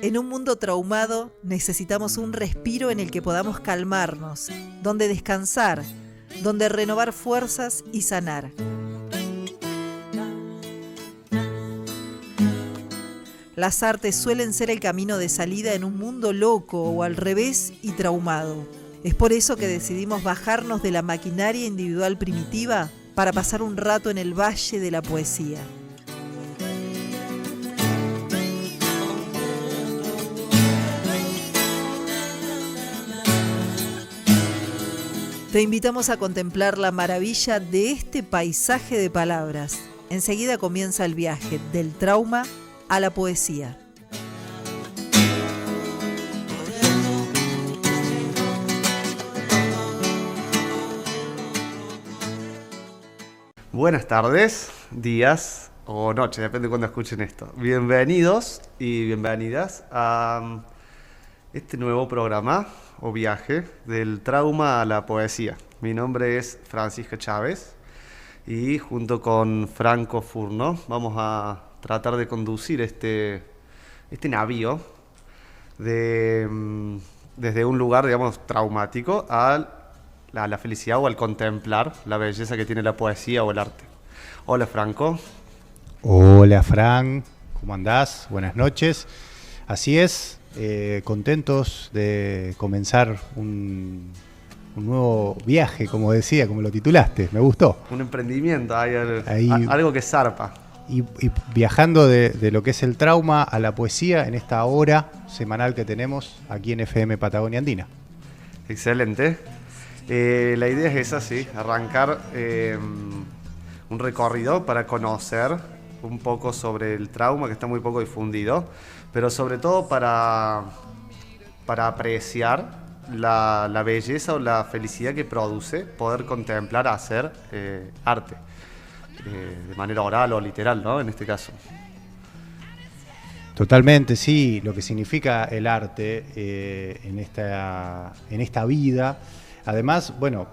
En un mundo traumado necesitamos un respiro en el que podamos calmarnos, donde descansar, donde renovar fuerzas y sanar. Las artes suelen ser el camino de salida en un mundo loco o al revés y traumado. Es por eso que decidimos bajarnos de la maquinaria individual primitiva para pasar un rato en el valle de la poesía. Te invitamos a contemplar la maravilla de este paisaje de palabras. Enseguida comienza el viaje del trauma a la poesía. Buenas tardes, días o noches, depende de cuándo escuchen esto. Bienvenidos y bienvenidas a este nuevo programa o viaje del trauma a la poesía. Mi nombre es Francisca Chávez y junto con Franco Furno vamos a tratar de conducir este navío desde un lugar, digamos, traumático a la felicidad o al contemplar la belleza que tiene la poesía o el arte. Hola, Franco. Hola, Fran, ¿cómo andás? Buenas noches. Así es, contentos de comenzar un nuevo viaje, como decía, como lo titulaste, me gustó. Un emprendimiento, hay algo que zarpa. Y viajando de lo que es el trauma a la poesía en esta hora semanal que tenemos aquí en FM Patagonia Andina. Excelente. La idea es esa, sí, arrancar un recorrido para conocer un poco sobre el trauma, que está muy poco difundido, pero sobre todo para apreciar la belleza o la felicidad que produce poder contemplar, hacer arte, de manera oral o literal, ¿no? En este caso. Totalmente, sí, lo que significa el arte en esta vida. Además, bueno,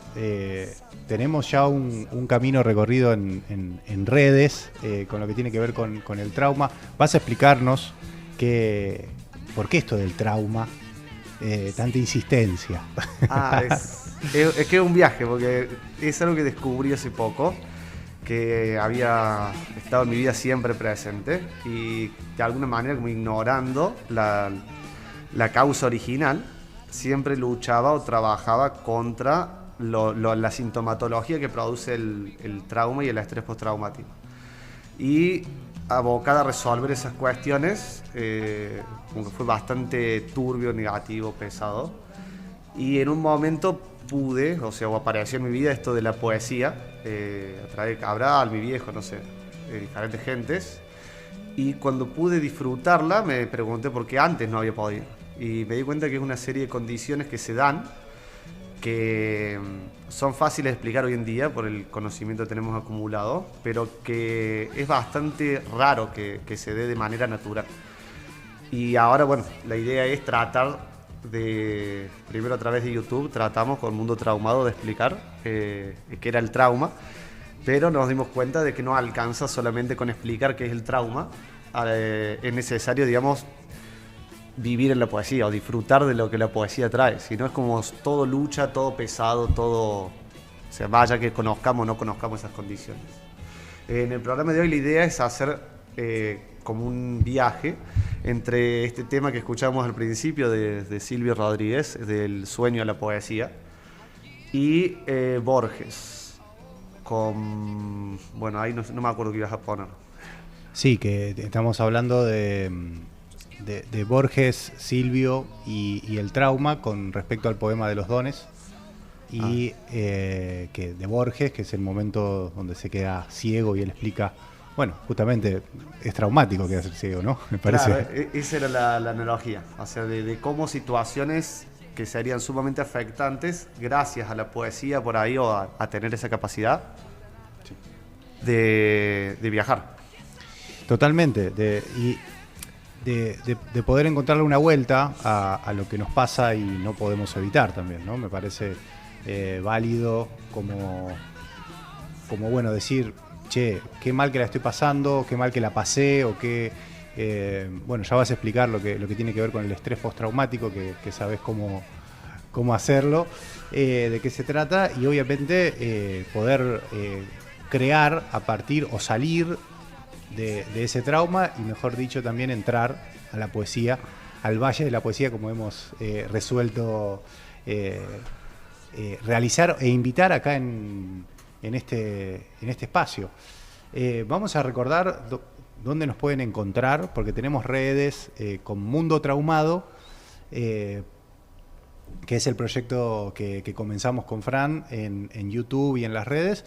tenemos ya un camino recorrido en redes con lo que tiene que ver con el trauma. ¿Vas a explicarnos por qué esto del trauma? Tanta insistencia. Es que es un viaje, porque es algo que descubrí hace poco, que había estado en mi vida siempre presente y de alguna manera como ignorando la causa original, siempre luchaba o trabajaba contra la sintomatología que produce el trauma y el estrés postraumático. Y abocada a resolver esas cuestiones, como que fue bastante turbio, negativo, pesado. Y en un momento apareció en mi vida esto de la poesía, a través de Cabral, mi viejo, no sé, de diferentes gentes. Y cuando pude disfrutarla, me pregunté por qué antes no había podido. Y me di cuenta que es una serie de condiciones que se dan, que son fáciles de explicar hoy en día por el conocimiento que tenemos acumulado, pero que es bastante raro que se dé de manera natural. Y ahora, bueno, la idea es tratar primero a través de YouTube, tratamos con Mundo Traumado de explicar qué era el trauma, pero nos dimos cuenta de que no alcanza solamente con explicar qué es el trauma, es necesario, digamos, vivir en la poesía o disfrutar de lo que la poesía trae, si no es como todo lucha, todo pesado, todo, o sea, vaya que conozcamos o no conozcamos esas condiciones. En el programa de hoy la idea es hacer como un viaje entre este tema que escuchamos al principio de Silvio Rodríguez, del sueño a la poesía, y Borges, bueno, ahí no me acuerdo qué ibas a poner. Sí, que estamos hablando de Borges, Silvio y el trauma con respecto al poema de los dones y que de Borges, que es el momento donde se queda ciego y él explica, bueno, justamente es traumático quedarse ciego, ¿no? Me parece. Claro, esa era la analogía, o sea, de cómo situaciones que serían sumamente afectantes gracias a la poesía por ahí o a tener esa capacidad de viajar. Totalmente, de poder encontrarle una vuelta a lo que nos pasa y no podemos evitar también, ¿no? Me parece válido como bueno decir, che, qué mal que la estoy pasando, qué mal que la pasé o qué Bueno, ya vas a explicar lo que tiene que ver con el estrés postraumático, que sabes cómo hacerlo, de qué se trata, y obviamente poder crear a partir o salir de ese trauma, y mejor dicho también entrar a la poesía, al valle de la poesía, como hemos resuelto realizar e invitar acá en este espacio. Vamos a recordar dónde nos pueden encontrar, porque tenemos redes con Mundo Traumado, que es el proyecto que comenzamos con Fran en YouTube y en las redes.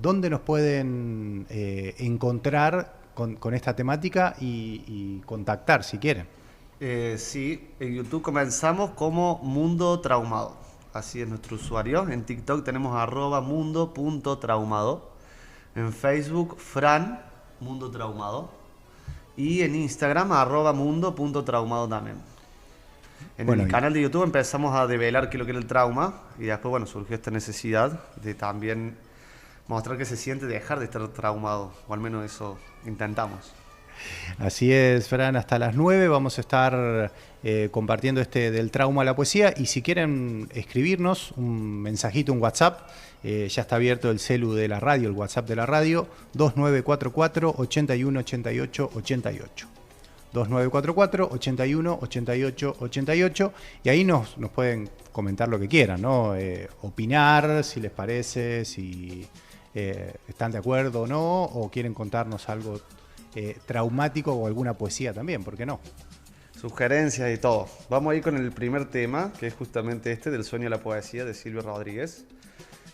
¿Dónde nos pueden encontrar con esta temática y contactar si quieren? Sí, en YouTube comenzamos como Mundo Traumado. Así es nuestro usuario. En TikTok tenemos @mundo.traumado. En Facebook, Fran Mundo Traumado. Y en Instagram, @mundo.traumado también. En el canal de YouTube empezamos a develar qué es lo que era el trauma. Y después, bueno, surgió esta necesidad de también mostrar que se siente dejar de estar traumado. O al menos eso intentamos. Así es, Fran, hasta las 9 vamos a estar compartiendo del trauma a la poesía, y si quieren escribirnos un mensajito, un WhatsApp, ya está abierto el celu de la radio, el WhatsApp de la radio, 2944 81 88 88. 2944 81 88 88, y ahí nos pueden comentar lo que quieran, ¿no? Opinar, si les parece, si están de acuerdo o no, o quieren contarnos algo traumático o alguna poesía también, ¿por qué no? Sugerencias y todo. Vamos a ir con el primer tema, que es justamente del sueño a la poesía de Silvio Rodríguez,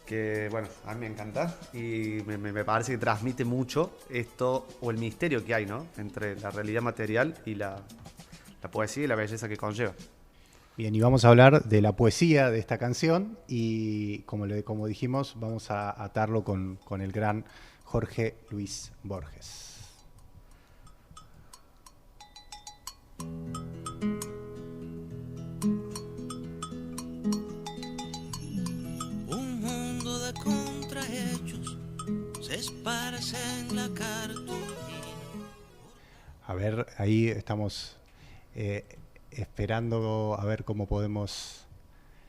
que bueno, a mí me encanta y me parece que transmite mucho esto, o el misterio que hay, ¿no?, entre la realidad material y la poesía y la belleza que conlleva. Bien, y vamos a hablar de la poesía de esta canción, y como dijimos, vamos a atarlo con el gran Jorge Luis Borges. Un mundo de contrahechos se esparce en la cartulina. A ver, ahí estamos esperando a ver cómo podemos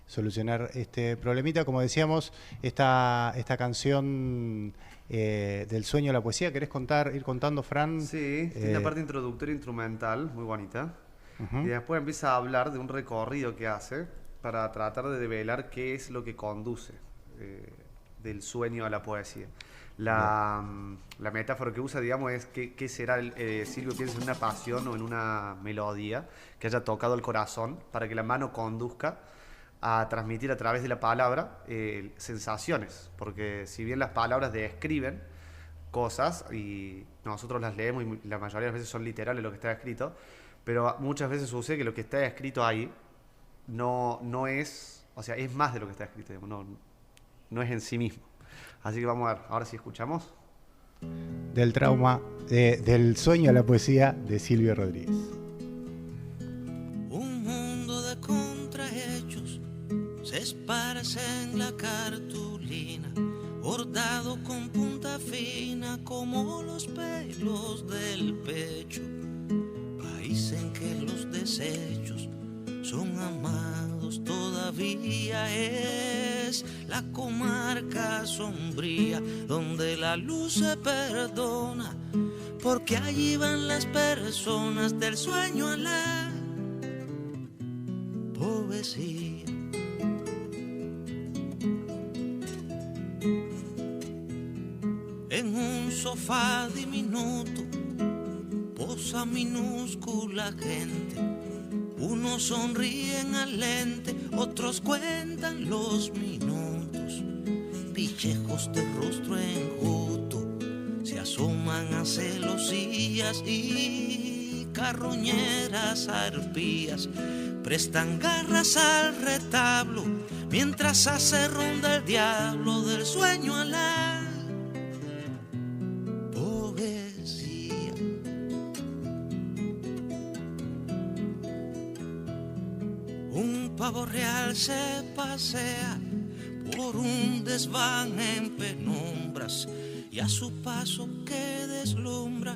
solucionar este problemita. Como decíamos, esta canción del sueño a la poesía, ¿querés ir contando, Fran? Sí, tiene una parte introductoria instrumental muy bonita. Y después empieza a hablar de un recorrido que hace para tratar de develar qué es lo que conduce del sueño a la poesía. La metáfora que usa, digamos, es qué será Silvio piensa en una pasión o en una melodía que haya tocado el corazón para que la mano conduzca a transmitir a través de la palabra sensaciones, porque si bien las palabras describen cosas y nosotros las leemos y la mayoría de las veces son literales lo que está escrito, pero muchas veces sucede que lo que está escrito ahí no es, o sea, es más de lo que está escrito, digamos, no es en sí mismo. Así que vamos a ver, ahora sí escuchamos. Del trauma, del sueño a la poesía de Silvio Rodríguez. Un mundo de contrahechos se esparce en la cartulina, bordado con punta fina como los pelos del pecho. País en que los desechos son amados todavía, es la comarca sombría donde la luz se perdona, porque allí van las personas del sueño a la poesía. En un sofá diminuto posa minúscula gente. Unos sonríen al lente, otros cuentan los minutos. Pichejos de rostro enjuto se asoman a celosías, y carroñeras arpías prestan garras al retablo mientras hace ronda el diablo del sueño a la poesía. Un pavo real se pasea por un desván en penumbras, y a su paso que deslumbra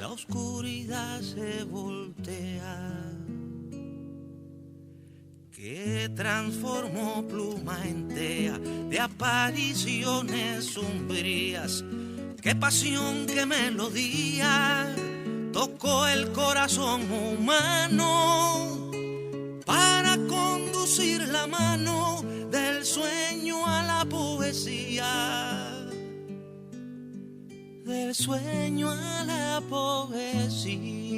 la oscuridad se voltea, que transformó pluma en tea de apariciones sombrías. Qué pasión, qué melodía tocó el corazón humano para conducir la mano del sueño a la poesía, del sueño a la poesía.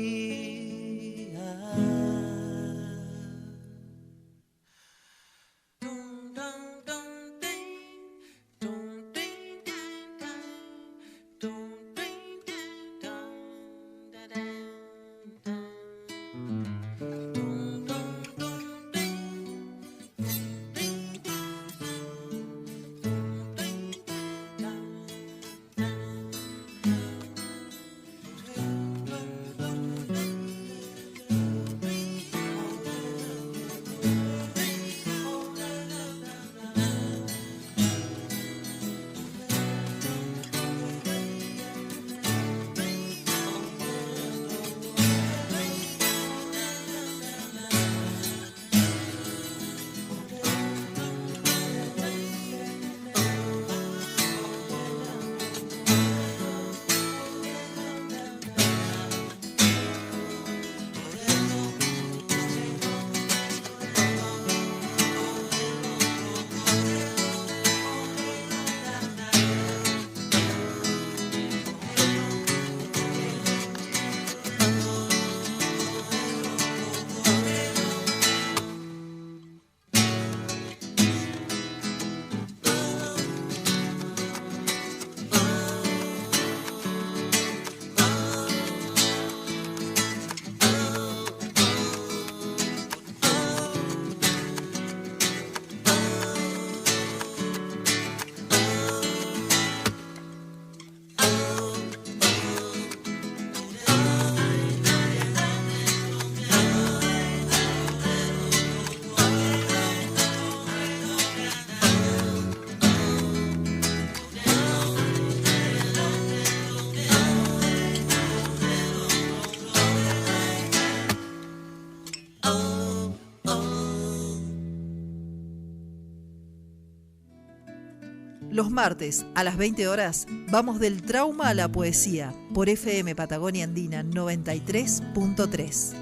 Los martes a las 20 horas vamos del trauma a la poesía por FM Patagonia Andina 93.3.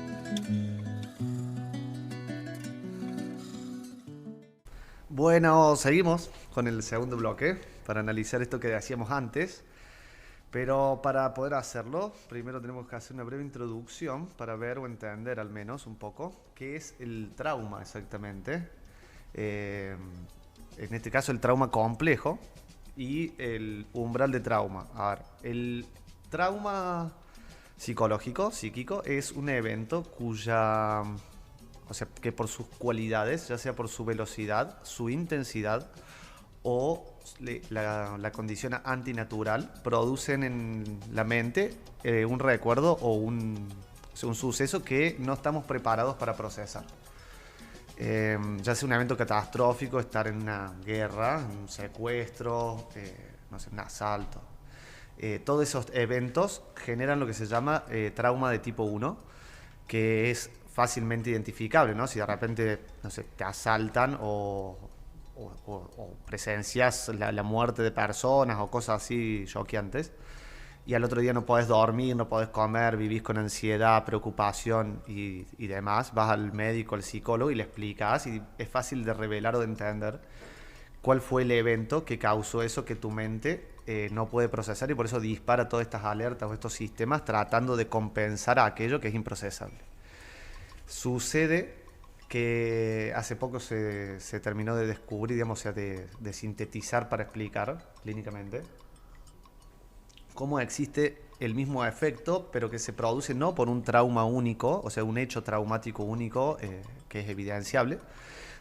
Bueno, seguimos con el segundo bloque para analizar esto que decíamos antes. Pero para poder hacerlo, primero tenemos que hacer una breve introducción para ver o entender al menos un poco qué es el trauma exactamente. En este caso el trauma complejo y el umbral de trauma. A ver, el trauma psicológico, psíquico, es un evento cuya, o sea, que por sus cualidades, ya sea por su velocidad, su intensidad o la condición antinatural, producen en la mente un recuerdo o un suceso que no estamos preparados para procesar. Ya sea un evento catastrófico, estar en una guerra, un secuestro, no sé, un asalto. Todos esos eventos generan lo que se llama trauma de tipo 1, que es fácilmente identificable, ¿no? Si de repente, no sé, te asaltan o presencias la muerte de personas o cosas así choqueantes, y al otro día no podés dormir, no podés comer, vivís con ansiedad, preocupación y demás, vas al médico, al psicólogo y le explicas, y es fácil de revelar o de entender cuál fue el evento que causó eso que tu mente no puede procesar, y por eso dispara todas estas alertas o estos sistemas tratando de compensar a aquello que es improcesable. Sucede que hace poco se terminó de descubrir, digamos, o sea, de sintetizar para explicar clínicamente cómo existe el mismo efecto, pero que se produce no por un trauma único, o sea, un hecho traumático único que es evidenciable,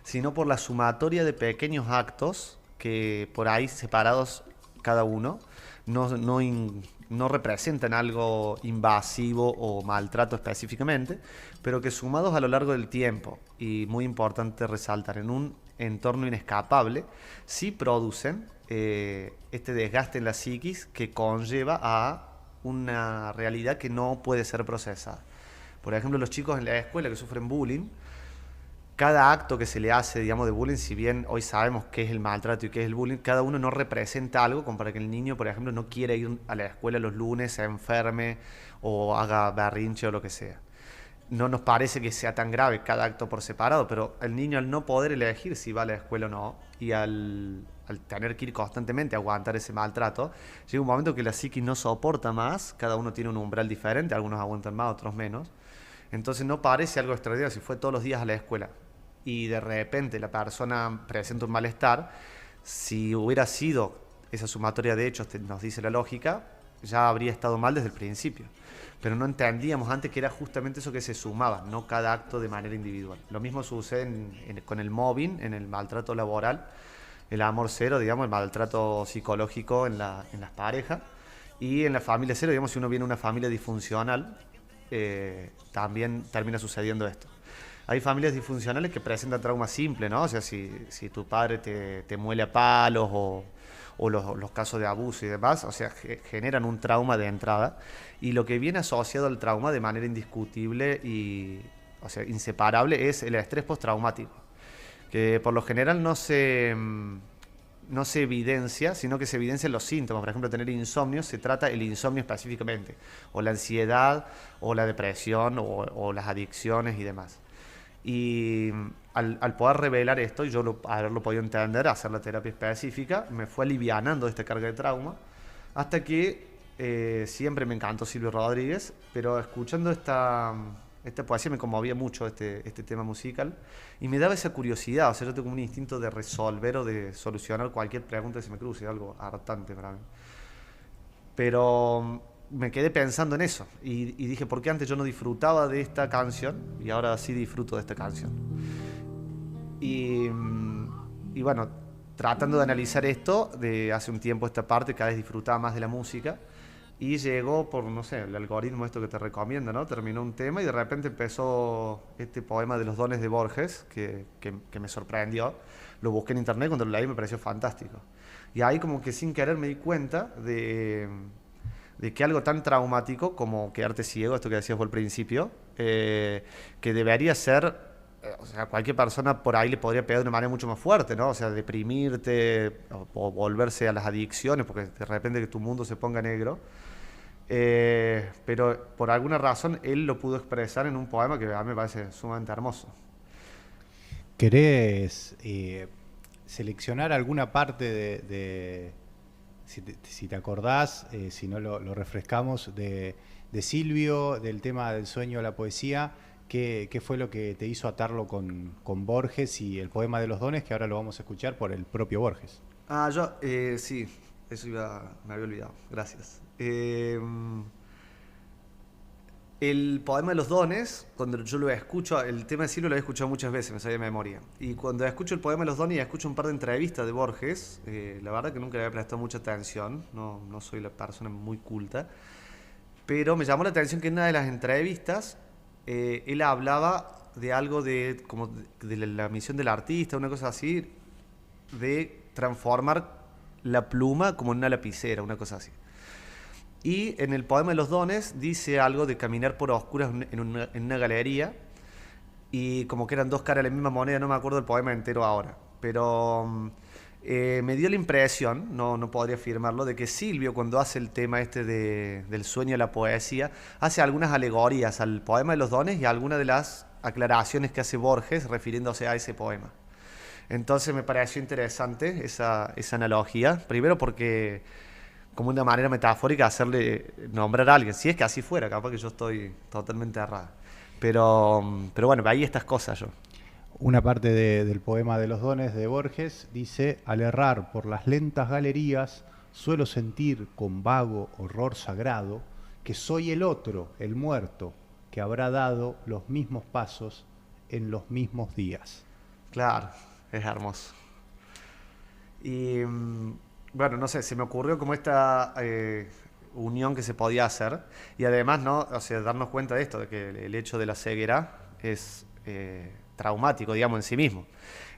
sino por la sumatoria de pequeños actos que por ahí separados cada uno no representan algo invasivo o maltrato específicamente, pero que sumados a lo largo del tiempo, y muy importante resaltar, en un entorno inescapable, sí producen este desgaste en la psiquis que conlleva a una realidad que no puede ser procesada. Por ejemplo, los chicos en la escuela que sufren bullying, cada acto que se le hace, digamos, de bullying, si bien hoy sabemos qué es el maltrato y qué es el bullying, cada uno no representa algo como para que el niño, por ejemplo, no quiera ir a la escuela los lunes, se enferme o haga berrinche o lo que sea. No nos parece que sea tan grave cada acto por separado, pero el niño, al no poder elegir si va a la escuela o no, y al tener que ir constantemente a aguantar ese maltrato, llega un momento que la psiquis no soporta más, cada uno tiene un umbral diferente, algunos aguantan más, otros menos. Entonces no parece algo extraordinario si fue todos los días a la escuela y de repente la persona presenta un malestar. Si hubiera sido esa sumatoria de hechos, nos dice la lógica, ya habría estado mal desde el principio. Pero no entendíamos antes que era justamente eso que se sumaba, no cada acto de manera individual. Lo mismo sucede con el mobbing, en el maltrato laboral, el amor cero, digamos, el maltrato psicológico en las parejas. Y en la familia cero, digamos, si uno viene de una familia disfuncional, también termina sucediendo esto. Hay familias disfuncionales que presentan traumas simples, ¿no? O sea, si tu padre te muele a palos o los casos de abuso y demás, o sea, generan un trauma de entrada. Y lo que viene asociado al trauma de manera indiscutible y, o sea, inseparable es el estrés postraumático, que por lo general no se evidencia, sino que se evidencian los síntomas. Por ejemplo, tener insomnio, se trata el insomnio específicamente, o la ansiedad, o la depresión, o las adicciones y demás. Y al poder revelar esto, y yo haberlo podido entender, hacer la terapia específica, me fue alivianando esta carga de trauma, hasta que siempre me encantó Silvio Rodríguez, pero escuchando esta poesía me conmovía mucho este tema musical y me daba esa curiosidad. O sea, yo tengo un instinto de resolver o de solucionar cualquier pregunta que se me cruce, algo hartante para mí. Pero me quedé pensando en eso y dije, ¿por qué antes yo no disfrutaba de esta canción y ahora sí disfruto de esta canción? Y bueno, tratando de analizar esto, de hace un tiempo esta parte, cada vez disfrutaba más de la música. Y llegó por, no sé, el algoritmo esto que te recomienda, ¿no? Terminó un tema y de repente empezó este poema de los dones de Borges, que me sorprendió. Lo busqué en internet, cuando lo leí me pareció fantástico. Y ahí como que sin querer me di cuenta de que algo tan traumático como quedarte ciego, esto que decías vos al principio, que debería ser, o sea, cualquier persona por ahí le podría pegar de una manera mucho más fuerte, ¿no? O sea, deprimirte o volverse a las adicciones, porque de repente que tu mundo se ponga negro. Pero por alguna razón él lo pudo expresar en un poema que a mí me parece sumamente hermoso. ¿Querés seleccionar alguna parte de si te acordás, si no lo refrescamos, de Silvio, del tema del sueño de la poesía? ¿Qué fue lo que te hizo atarlo con Borges y el poema de los dones, que ahora lo vamos a escuchar por el propio Borges? Sí, eso me había olvidado, gracias. El poema de los dones, cuando yo lo escucho, el tema de Silvio lo he escuchado muchas veces, me sabía de memoria. Y cuando escucho el poema de los dones y escucho un par de entrevistas de Borges, la verdad que nunca le había prestado mucha atención, no soy la persona muy culta, pero me llamó la atención que en una de las entrevistas él hablaba de algo de la misión del artista, una cosa así, de transformar la pluma como en una lapicera, una cosa así. Y en el poema de los dones dice algo de caminar por oscuras en una galería, y como que eran dos caras de la misma moneda, no me acuerdo el poema entero ahora, pero me dio la impresión, no podría afirmarlo, de que Silvio, cuando hace el tema este del sueño de la poesía, hace algunas alegorías al poema de los dones y a algunas de las aclaraciones que hace Borges refiriéndose a ese poema. Entonces me pareció interesante esa analogía, primero porque como una manera metafórica de hacerle nombrar a alguien, si es que así fuera, capaz que yo estoy totalmente errada. Pero bueno, ahí estas cosas yo. Una parte del poema de los dones de Borges dice: al errar por las lentas galerías, suelo sentir con vago horror sagrado que soy el otro, el muerto, que habrá dado los mismos pasos en los mismos días. Claro, es hermoso. Y bueno, no sé, se me ocurrió como esta unión que se podía hacer, y además, ¿no? O sea, darnos cuenta de esto, de que el hecho de la ceguera es traumático, digamos, en sí mismo.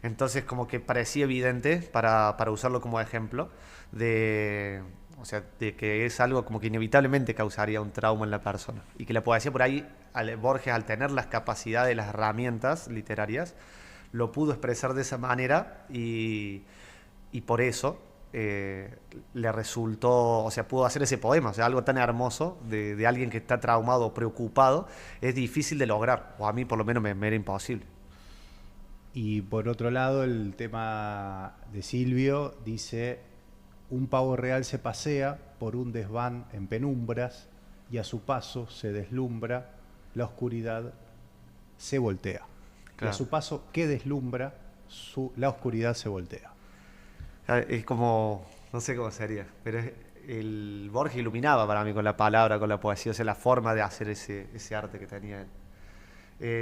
Entonces, como que parecía evidente, para usarlo como ejemplo, de O sea, de que es algo como que inevitablemente causaría un trauma en la persona. Y que la poesía por ahí, Borges, al tener las capacidades, las herramientas literarias, lo pudo expresar de esa manera y por eso le resultó, o sea, pudo hacer ese poema. O sea, algo tan hermoso de alguien que está traumado o preocupado, es difícil de lograr. O a mí por lo menos me era imposible. Y por otro lado, el tema de Silvio dice: un pavo real se pasea por un desván en penumbras y a su paso se deslumbra, la oscuridad se voltea. Claro. Y a su paso que deslumbra, la oscuridad se voltea. Es como, no sé cómo sería, pero el Borges iluminaba para mí con la palabra, con la poesía, o sea, la forma de hacer ese arte que tenía él.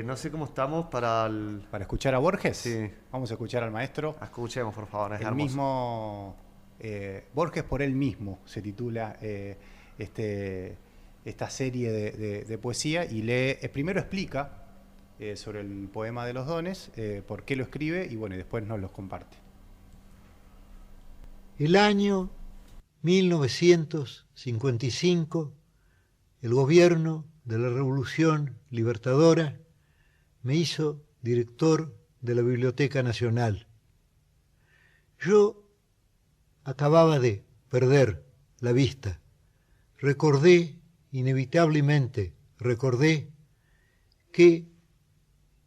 No sé cómo estamos para el... ¿Para escuchar a Borges? Sí. Vamos a escuchar al maestro. Escuchemos, por favor, es el hermoso. Mismo Borges por él mismo se titula esta serie de poesía, y primero explica sobre el poema de los dones, por qué lo escribe, y bueno, y después nos los comparte. El año 1955, el gobierno de la Revolución Libertadora me hizo director de la Biblioteca Nacional. Yo acababa de perder la vista. Inevitablemente recordé que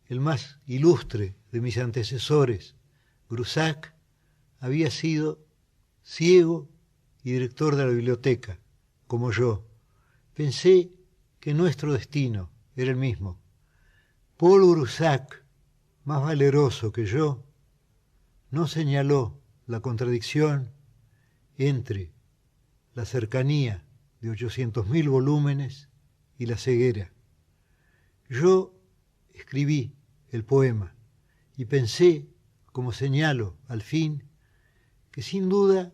el más ilustre de mis antecesores, Grusac, había sido ciego y director de la biblioteca, como yo. Pensé que nuestro destino era el mismo. Paul Grusac, más valeroso que yo, no señaló la contradicción entre la cercanía de 800.000 volúmenes y la ceguera. Yo escribí el poema y pensé, como señalo al fin, que sin duda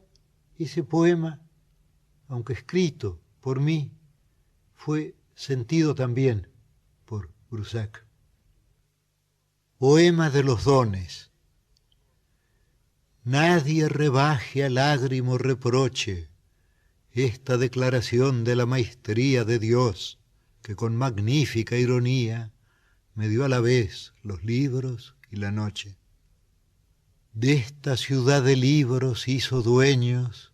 ese poema, aunque escrito por mí, fue sentido también por Grusac. Poema de los dones. Nadie rebaje a lágrimo reproche esta declaración de la maestría de Dios, que con magnífica ironía me dio a la vez los libros y la noche. De esta ciudad de libros hizo dueños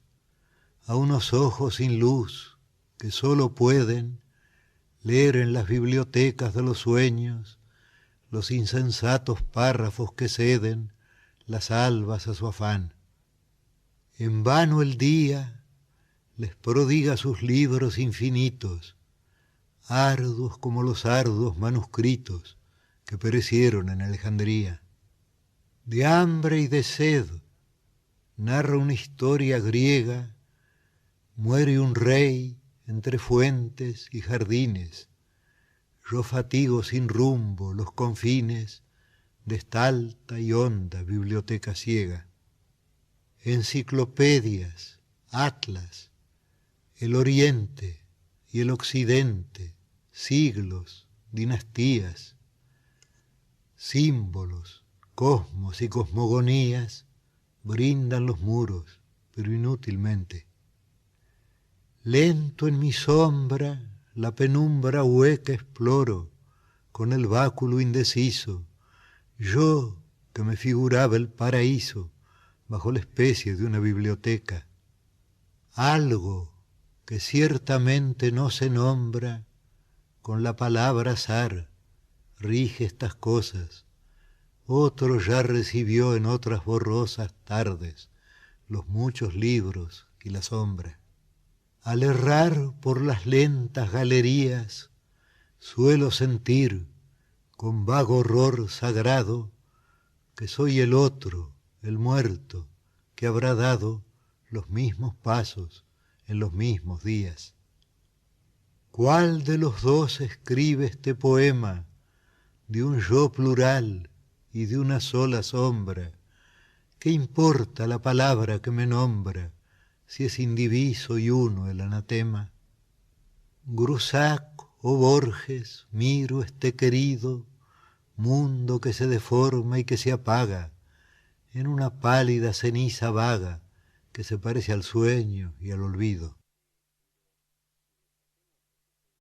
a unos ojos sin luz que sólo pueden leer en las bibliotecas de los sueños los insensatos párrafos que ceden las albas a su afán. En vano el día les prodiga sus libros infinitos, arduos como los arduos manuscritos que perecieron en Alejandría. De hambre y de sed narra una historia griega, muere un rey entre fuentes y jardines. Yo fatigo sin rumbo los confines de esta alta y honda biblioteca ciega. Enciclopedias, atlas, el oriente y el occidente, siglos, dinastías, símbolos, cosmos y cosmogonías brindan los muros, pero inútilmente. Lento en mi sombra la penumbra hueca exploro, con el báculo indeciso, yo que me figuraba el paraíso bajo la especie de una biblioteca. Algo que ciertamente no se nombra, con la palabra azar rige estas cosas. Otro ya recibió en otras borrosas tardes los muchos libros y la sombra. Al errar por las lentas galerías, suelo sentir, con vago horror sagrado, que soy el otro, el muerto, que habrá dado los mismos pasos en los mismos días. ¿Cuál de los dos escribe este poema de un yo plural y de una sola sombra? ¿Qué importa la palabra que me nombra, si es indiviso y uno el anatema? Grusac o Borges, miro este querido mundo que se deforma y que se apaga en una pálida ceniza vaga que se parece al sueño y al olvido.